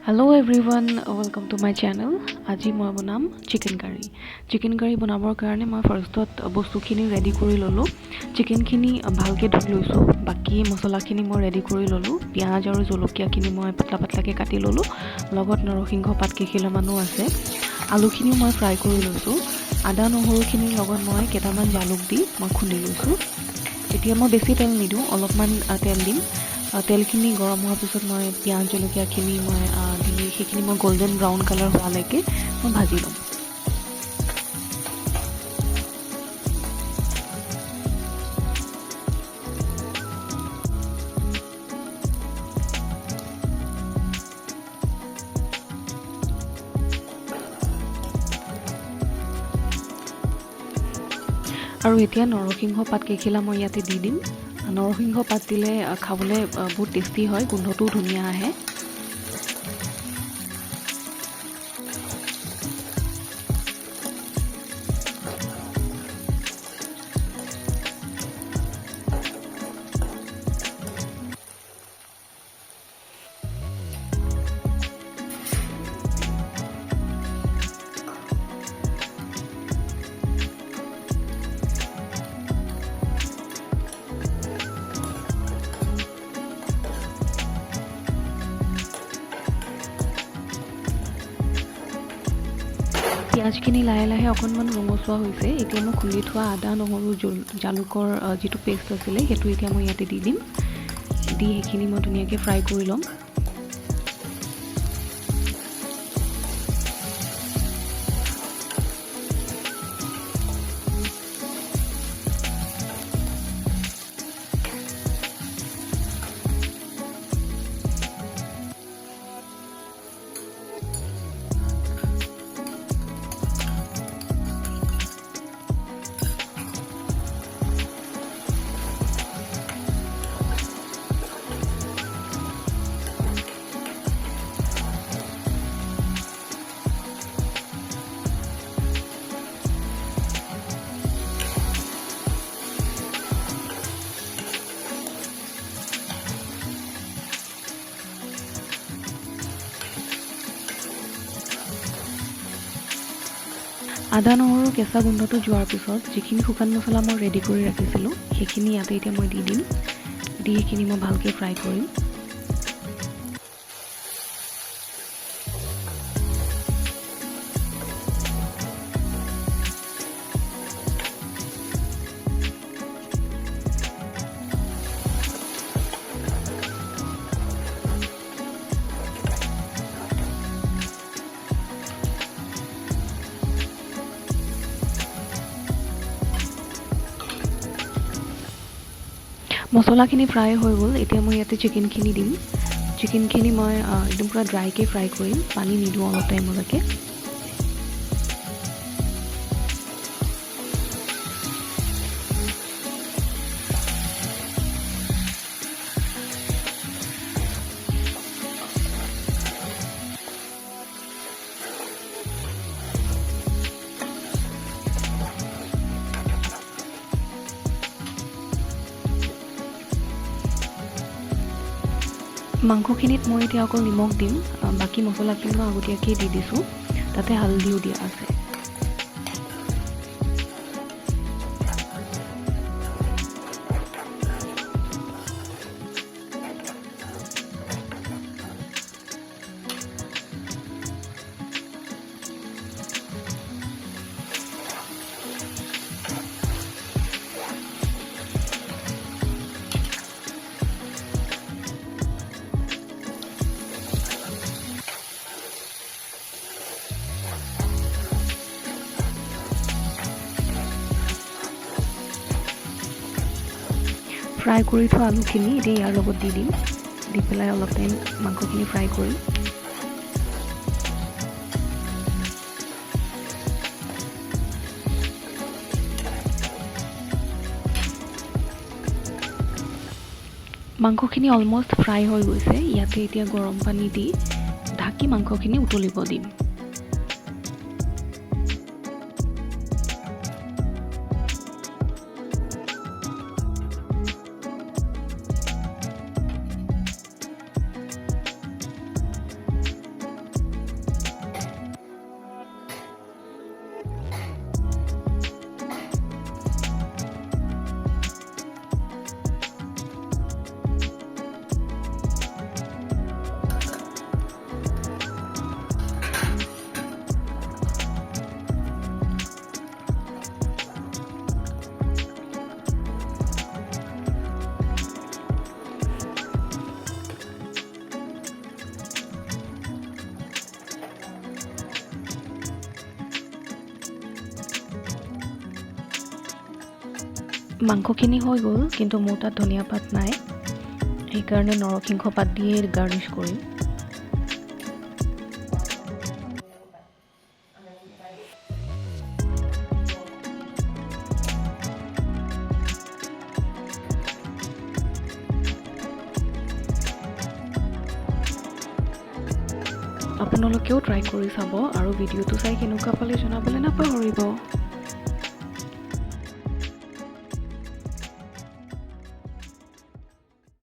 Hello everyone, welcome to my channel. আজি মই বনাম চিকেন কাৰী। চিকেন কাৰী বনাবৰ কাৰণে মই ফাৰ্ষ্টত বস্তুখিনি ৰেডি কৰি ললোঁ। চিকেনখিনি ভালকৈ ধুই লৈছোঁ। বাকি মছলাখিনি মই ৰেডি কৰি ললোঁ। পিঁয়াজ আৰু জলকীয়াখিনি মই পাতলা পাতলাকৈ কাটি ললোঁ। লগত নৰসিংহ পাত কেইখিলামানো আছে। আলুখিনিও মই ফ্ৰাই কৰি লৈছোঁ। আদা নহৰুখিনিৰ লগত মই কেইটামান জালুক দি মই খুন্দি লৈছোঁ। এতিয়া মই বেছি তেল নিদিওঁ, অলপমান তেল দিম। তেলখিনি গৰম হোৱাৰ পিছত মই পিঁয়াজ জলকীয়াখিনি মই দি সেইখিনি মই গোল্ডেন ব্ৰাউন কালাৰ হোৱালৈকে মই ভাজি ল'ম। আৰু এতিয়া নৰসিংহ পাত কেইখিলা মই ইয়াতে দি দিম। নৰসিংহ পাত দিলে খাবলৈ বহুত টেষ্টি হয়, গোন্ধটোও ধুনীয়া আহে। পিঁয়াজখিনি লাহে লাহে অকণমান ৰঙচুৱা হৈছে। এতিয়া মই খুন্দি থোৱা আদা নহৰু জালুকৰ যিটো পেষ্ট আছিলে সেইটো এতিয়া মই ইয়াতে দি দিম। দি সেইখিনি মই ধুনীয়াকৈ ফ্ৰাই কৰি ল'ম। আদা নহৰু কেঁচা গোন্ধটো যোৱাৰ পিছত যিখিনি শুকান মছলা মই ৰেডি কৰি ৰাখিছিলোঁ সেইখিনি ইয়াতে এতিয়া মই দি দিম। দি সেইখিনি মই ভালকৈ ফ্ৰাই কৰিম। মছলাখিনি ফ্ৰাই হৈ গ'ল। এতিয়া মই ইয়াতে চিকেনখিনি দিম। চিকেনখিনি মই একদম পূৰা ড্ৰাইকৈ ফ্ৰাই কৰিম, পানী নিদিওঁ অলপ টাইমলৈকে। মাংসখিনিত মই এতিয়া অকল নিমখ দিম। বাকী মছলাখিনি মই আগতীয়াকৈ দি দিছোঁ, তাতে হালধিও দিয়া আছে। ফ্ৰাই কৰি থোৱা আলুখিনি এতিয়া ইয়াৰ লগত দি দিম। দি পেলাই অলপ টাইম মাংসখিনি ফ্ৰাই কৰিম। মাংসখিনি অলমষ্ট ফ্ৰাই হৈ গৈছে। ইয়াতে এতিয়া গৰম পানী দি ঢাকি মাংসখিনি উতলিব দিম। মাংসখিনি হৈ গ'ল, কিন্তু মোৰ তাত ধনিয়া পাত নাই, সেইকাৰণে নৰসিংহ পাত দিয়ে গাৰ্নিছ কৰিম। আপোনালোকেও ট্ৰাই কৰি চাব আৰু ভিডিঅ'টো চাই কেনেকুৱা পালে জনাবলৈ নাপাহৰিব।